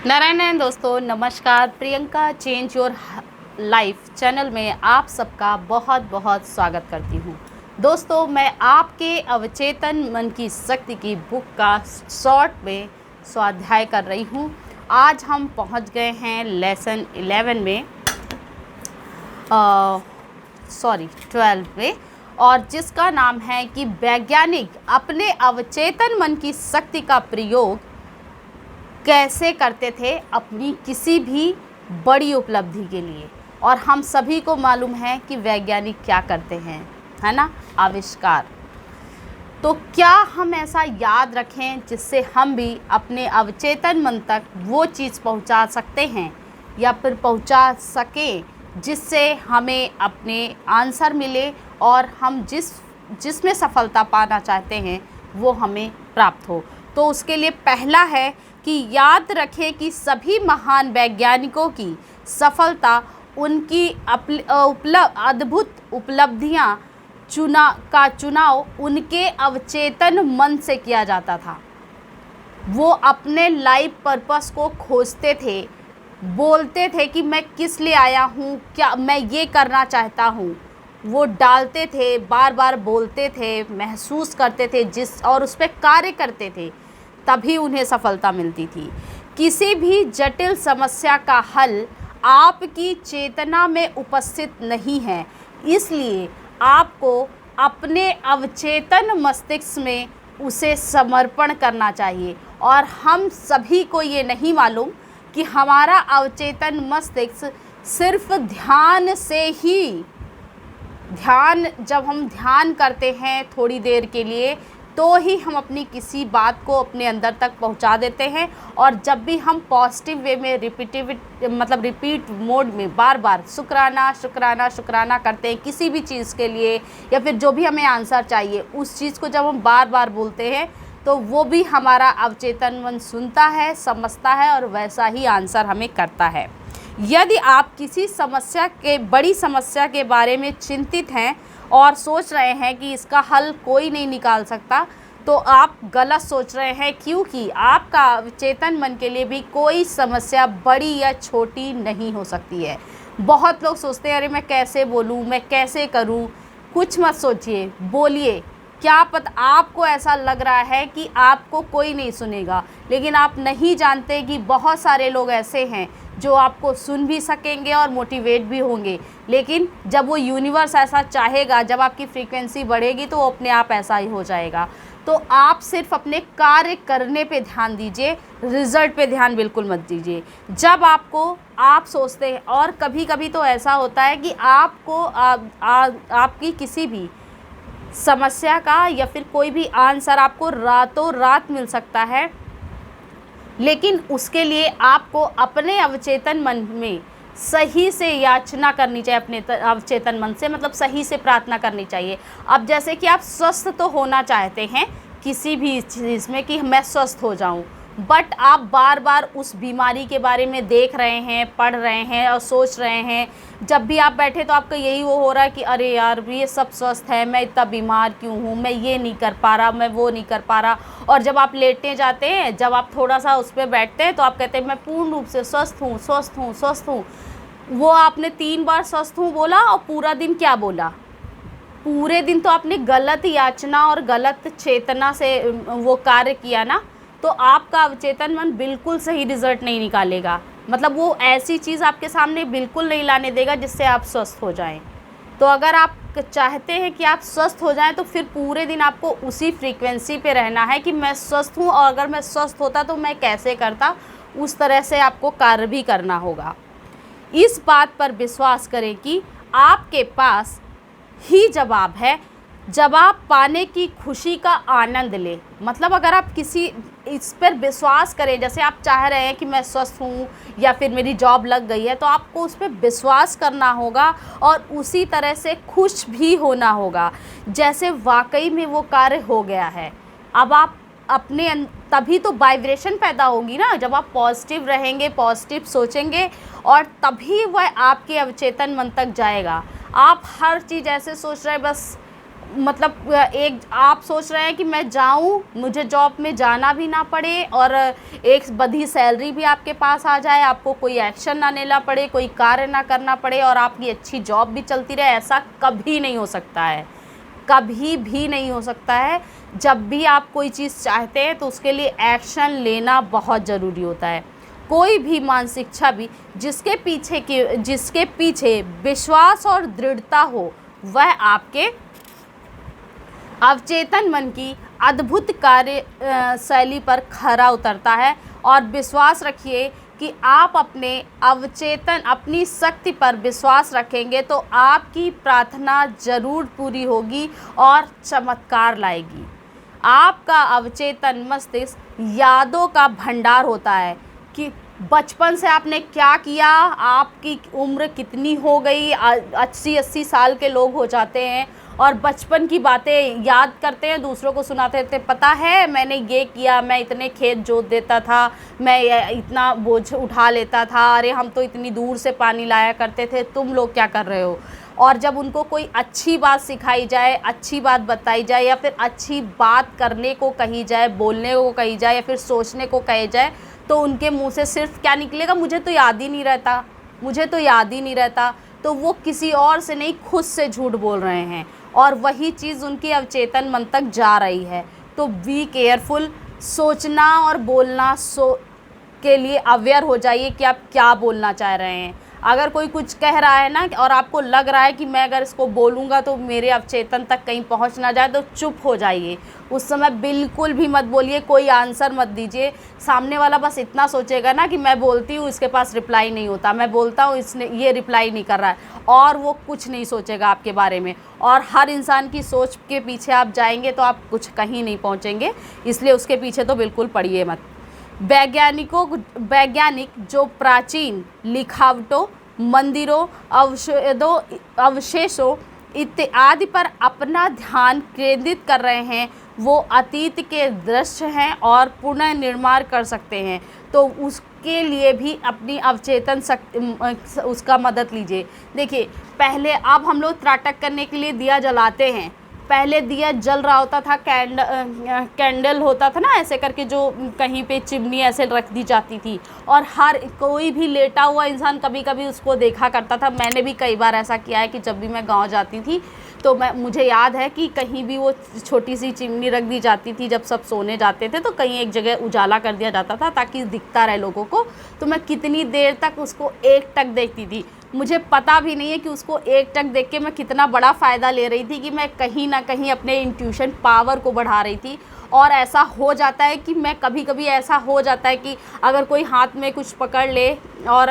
नारायण दोस्तों, नमस्कार। Priyanka change your life channel में आप सबका बहुत बहुत स्वागत करती हूँ। दोस्तों, मैं आपके अवचेतन मन की शक्ति की बुक का शॉर्ट में स्वाध्याय कर रही हूँ। आज हम पहुँच गए हैं लेसन 11 में 12 में, और जिसका नाम है कि वैज्ञानिक अपने अवचेतन मन की शक्ति का प्रयोग कैसे करते थे अपनी किसी भी बड़ी उपलब्धि के लिए। और हम सभी को मालूम है कि वैज्ञानिक क्या करते हैं, है ना, आविष्कार। तो क्या हम ऐसा याद रखें जिससे हम भी अपने अवचेतन मन तक वो चीज़ पहुंचा सकते हैं या फिर पहुंचा सकें जिससे हमें अपने आंसर मिले और हम जिसमें सफलता पाना चाहते हैं वो हमें प्राप्त हो। तो उसके लिए पहला है कि याद रखें कि सभी महान वैज्ञानिकों की सफलता उनकी अद्भुत उपलब्धियां चुनाव उनके अवचेतन मन से किया जाता था। वो अपने लाइफ पर्पस को खोजते थे, बोलते थे कि मैं किस लिए आया हूँ, क्या मैं ये करना चाहता हूँ। वो डालते थे, बार बार बोलते थे, महसूस करते थे और उस पर कार्य करते थे, तभी उन्हें सफलता मिलती थी। किसी भी जटिल समस्या का हल आपकी चेतना में उपस्थित नहीं है, इसलिए आपको अपने अवचेतन मस्तिष्क में उसे समर्पण करना चाहिए। और हम सभी को ये नहीं मालूम कि हमारा अवचेतन मस्तिष्क सिर्फ ध्यान से ही जब हम ध्यान करते हैं थोड़ी देर के लिए, तो ही हम अपनी किसी बात को अपने अंदर तक पहुंचा देते हैं। और जब भी हम पॉजिटिव वे में रिपीट मोड में बार बार शुक्राना शुक्राना शुक्राना करते हैं किसी भी चीज़ के लिए, या फिर जो भी हमें आंसर चाहिए उस चीज़ को जब हम बार बार बोलते हैं तो वो भी हमारा अवचेतन मन सुनता है, समझता है और वैसा ही आंसर हमें करता है। यदि आप किसी बड़ी समस्या के बारे में चिंतित हैं और सोच रहे हैं कि इसका हल कोई नहीं निकाल सकता, तो आप गलत सोच रहे हैं, क्योंकि आपका अवचेतन मन के लिए भी कोई समस्या बड़ी या छोटी नहीं हो सकती है। बहुत लोग सोचते हैं अरे मैं कैसे बोलूँ, मैं कैसे करूँ। कुछ मत सोचिए, बोलिए। क्या पता आपको ऐसा लग रहा है कि आपको कोई नहीं सुनेगा, लेकिन आप नहीं जानते कि बहुत सारे लोग ऐसे हैं जो आपको सुन भी सकेंगे और मोटिवेट भी होंगे। लेकिन जब वो यूनिवर्स ऐसा चाहेगा, जब आपकी फ्रीक्वेंसी बढ़ेगी, तो वो अपने आप ऐसा ही हो जाएगा। तो आप सिर्फ अपने कार्य करने पे ध्यान दीजिए, रिज़ल्ट पे ध्यान बिल्कुल मत दीजिए। जब आप सोचते हैं, और कभी कभी तो ऐसा होता है कि आपको आपकी किसी भी समस्या का या फिर कोई भी आंसर आपको रातों रात मिल सकता है, लेकिन उसके लिए आपको अपने अवचेतन मन में सही से याचना करनी चाहिए। अपने अवचेतन मन से सही से प्रार्थना करनी चाहिए। अब जैसे कि आप स्वस्थ तो होना चाहते हैं किसी भी चीज़ में कि मैं स्वस्थ हो जाऊं, बट आप बार बार उस बीमारी के बारे में देख रहे हैं, पढ़ रहे हैं और सोच रहे हैं। जब भी आप बैठे तो आपका यही वो हो रहा है कि अरे यार ये सब स्वस्थ है, मैं इतना बीमार क्यों हूँ, मैं ये नहीं कर पा रहा, मैं वो नहीं कर पा रहा। और जब आप लेटने जाते हैं, जब आप थोड़ा सा उस पर बैठते हैं, तो आप कहते हैं मैं पूर्ण रूप से स्वस्थ हूँ, स्वस्थ हूँ, स्वस्थ हूँ। वो आपने 3 बार स्वस्थ हूँ बोला, और पूरा दिन क्या बोला? पूरे दिन तो आपने गलत याचना और गलत चेतना से वो कार्य किया ना। तो आपका अवचेतन मन बिल्कुल सही रिजल्ट नहीं निकालेगा। वो ऐसी चीज़ आपके सामने बिल्कुल नहीं लाने देगा जिससे आप स्वस्थ हो जाएं। तो अगर आप चाहते हैं कि आप स्वस्थ हो जाएं, तो फिर पूरे दिन आपको उसी फ्रीक्वेंसी पे रहना है कि मैं स्वस्थ हूँ, और अगर मैं स्वस्थ होता तो मैं कैसे करता, उस तरह से आपको कार्य भी करना होगा। इस बात पर विश्वास करें कि आपके पास ही जवाब है। जवाब पाने की खुशी का आनंद लें। अगर आप इस पर विश्वास करें, जैसे आप चाह रहे हैं कि मैं स्वस्थ हूँ या फिर मेरी जॉब लग गई है, तो आपको उस पर विश्वास करना होगा और उसी तरह से खुश भी होना होगा जैसे वाकई में वो कार्य हो गया है। अब आप तभी तो वाइब्रेशन पैदा होगी ना, जब आप पॉजिटिव रहेंगे, पॉजिटिव सोचेंगे, और तभी वह आपके अवचेतन मन तक जाएगा। आप हर चीज़ ऐसे सोच रहे हैं, बस मतलब एक आप सोच रहे हैं कि मैं जाऊं, मुझे जॉब में जाना भी ना पड़े और एक बधी सैलरी भी आपके पास आ जाए, आपको कोई एक्शन ना लेना पड़े, कोई कार्य ना करना पड़े और आपकी अच्छी जॉब भी चलती रहे, ऐसा कभी नहीं हो सकता है, कभी भी नहीं हो सकता है। जब भी आप कोई चीज़ चाहते हैं तो उसके लिए एक्शन लेना बहुत ज़रूरी होता है। कोई भी मानसिक छवि जिसके पीछे विश्वास और दृढ़ता हो, वह आपके अवचेतन मन की अद्भुत कार्य शैली पर खरा उतरता है। और विश्वास रखिए कि आप अपनी शक्ति पर विश्वास रखेंगे तो आपकी प्रार्थना ज़रूर पूरी होगी और चमत्कार लाएगी। आपका अवचेतन मस्तिष्क यादों का भंडार होता है कि बचपन से आपने क्या किया, आपकी उम्र कितनी हो गई, 80-80 साल के लोग हो जाते हैं और बचपन की बातें याद करते हैं, दूसरों को सुनाते रहते, पता है मैंने ये किया, मैं इतने खेत जोत देता था, मैं इतना बोझ उठा लेता था, अरे हम तो इतनी दूर से पानी लाया करते थे, तुम लोग क्या कर रहे हो। और जब उनको कोई अच्छी बात सिखाई जाए, अच्छी बात बताई जाए या फिर अच्छी बात करने को कही जाए, बोलने को कही जाए या फिर सोचने को कही जाए, तो उनके मुंह से सिर्फ क्या निकलेगा, मुझे तो याद ही नहीं रहता, मुझे तो याद ही नहीं रहता। तो वो किसी और से नहीं, खुद से झूठ बोल रहे हैं और वही चीज़ उनकी अवचेतन मन तक जा रही है। तो बी केयरफुल, सोचना और बोलना के लिए अवेयर हो जाइए कि आप क्या बोलना चाह रहे हैं। अगर कोई कुछ कह रहा है ना और आपको लग रहा है कि मैं अगर इसको बोलूँगा तो मेरे अवचेतन तक कहीं पहुँच ना जाए, तो चुप हो जाइए। उस समय बिल्कुल भी मत बोलिए, कोई आंसर मत दीजिए। सामने वाला बस इतना सोचेगा ना कि मैं बोलती हूँ, इसके पास रिप्लाई नहीं होता, मैं बोलता हूँ, इसने ये रिप्लाई नहीं कर रहा है, और वो कुछ नहीं सोचेगा आपके बारे में। और हर इंसान की सोच के पीछे आप जाएंगे तो आप कुछ कहीं नहीं पहुँचेंगे, इसलिए उसके पीछे तो बिल्कुल पड़िए मत। वैज्ञानिक जो प्राचीन लिखावटों, मंदिरों, अवशेषों इत्यादि पर अपना ध्यान केंद्रित कर रहे हैं, वो अतीत के दृश्य हैं और पुनर्निर्माण कर सकते हैं। तो उसके लिए भी अपनी अवचेतन शक्ति उसका मदद लीजिए। देखिए, पहले अब हम लोग त्राटक करने के लिए दिया जलाते हैं, पहले दिया जल रहा होता था, कैंडल होता था ना ऐसे करके, जो कहीं पे चिमनी ऐसे रख दी जाती थी और हर कोई भी लेटा हुआ इंसान कभी कभी उसको देखा करता था। मैंने भी कई बार ऐसा किया है कि जब भी मैं गांव जाती थी तो मुझे याद है कि कहीं भी वो छोटी सी चिमनी रख दी जाती थी, जब सब सोने जाते थे तो कहीं एक जगह उजाला कर दिया जाता था ताकि दिखता रहे लोगों को। तो मैं कितनी देर तक उसको एकटक देखती थी, मुझे पता भी नहीं है कि उसको एकटक देख के मैं कितना बड़ा फ़ायदा ले रही थी कि मैं कहीं ना कहीं अपने इंट्यूशन पावर को बढ़ा रही थी। और ऐसा हो जाता है कि मैं कभी कभी ऐसा हो जाता है कि अगर कोई हाथ में कुछ पकड़ ले और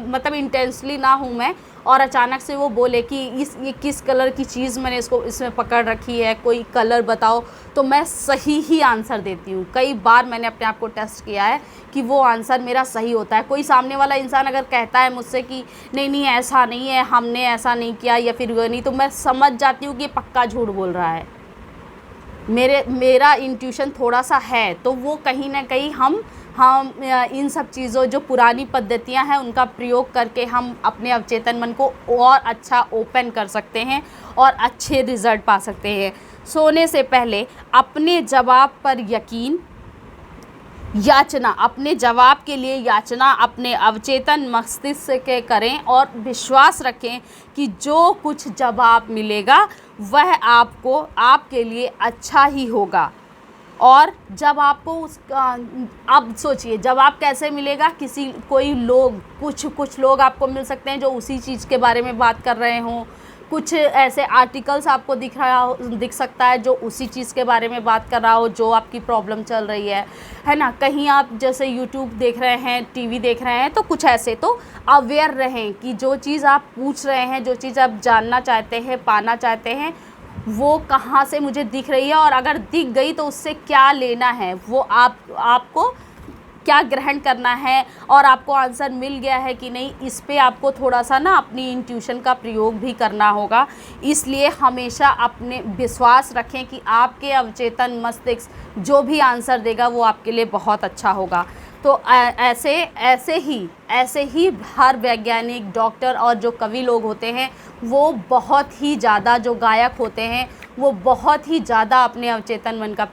मतलब इंटेंसली ना हूँ मैं, और अचानक से वो बोले कि ये किस कलर की चीज़ मैंने इसमें पकड़ रखी है, कोई कलर बताओ, तो मैं सही ही आंसर देती हूँ। कई बार मैंने अपने आप को टेस्ट किया है कि वो आंसर मेरा सही होता है। कोई सामने वाला इंसान अगर कहता है मुझसे कि नहीं नहीं ऐसा नहीं है, हमने ऐसा नहीं किया या फिर वो नहीं, तो मैं समझ जाती हूँ कि पक्का झूठ बोल रहा है, मेरा इंट्यूशन थोड़ा सा है। तो वो कहीं ना कहीं हम इन सब चीज़ों, जो पुरानी पद्धतियां हैं, उनका प्रयोग करके हम अपने अवचेतन मन को और अच्छा ओपन कर सकते हैं और अच्छे रिज़ल्ट पा सकते हैं। सोने से पहले अपने जवाब पर यकीन, याचना, अपने जवाब के लिए याचना अपने अवचेतन मस्तिष्क के करें और विश्वास रखें कि जो कुछ जवाब मिलेगा वह आपके लिए अच्छा ही होगा। और जब आपको अब सोचिए जवाब कैसे मिलेगा, कुछ लोग आपको मिल सकते हैं जो उसी चीज़ के बारे में बात कर रहे हों, कुछ ऐसे आर्टिकल्स आपको दिख सकता है जो उसी चीज़ के बारे में बात कर रहा हो जो आपकी प्रॉब्लम चल रही है ना। कहीं आप जैसे यूट्यूब देख रहे हैं, टीवी देख रहे हैं, तो कुछ ऐसे तो अवेयर रहें कि जो चीज़ आप पूछ रहे हैं, जो चीज़ आप जानना चाहते हैं, पाना चाहते हैं, वो कहाँ से मुझे दिख रही है और अगर दिख गई तो उससे क्या लेना है, वो आपको क्या ग्रहण करना है, और आपको आंसर मिल गया है कि नहीं, इस पे आपको थोड़ा सा ना अपनी इंट्यूशन का प्रयोग भी करना होगा। इसलिए हमेशा अपने विश्वास रखें कि आपके अवचेतन मस्तिष्क जो भी आंसर देगा वो आपके लिए बहुत अच्छा होगा। तो ऐसे ही हर वैज्ञानिक, डॉक्टर और जो कवि लोग होते हैं वो बहुत ही ज़्यादा, जो गायक होते हैं वो बहुत ही ज़्यादा अपने अवचेतन मन का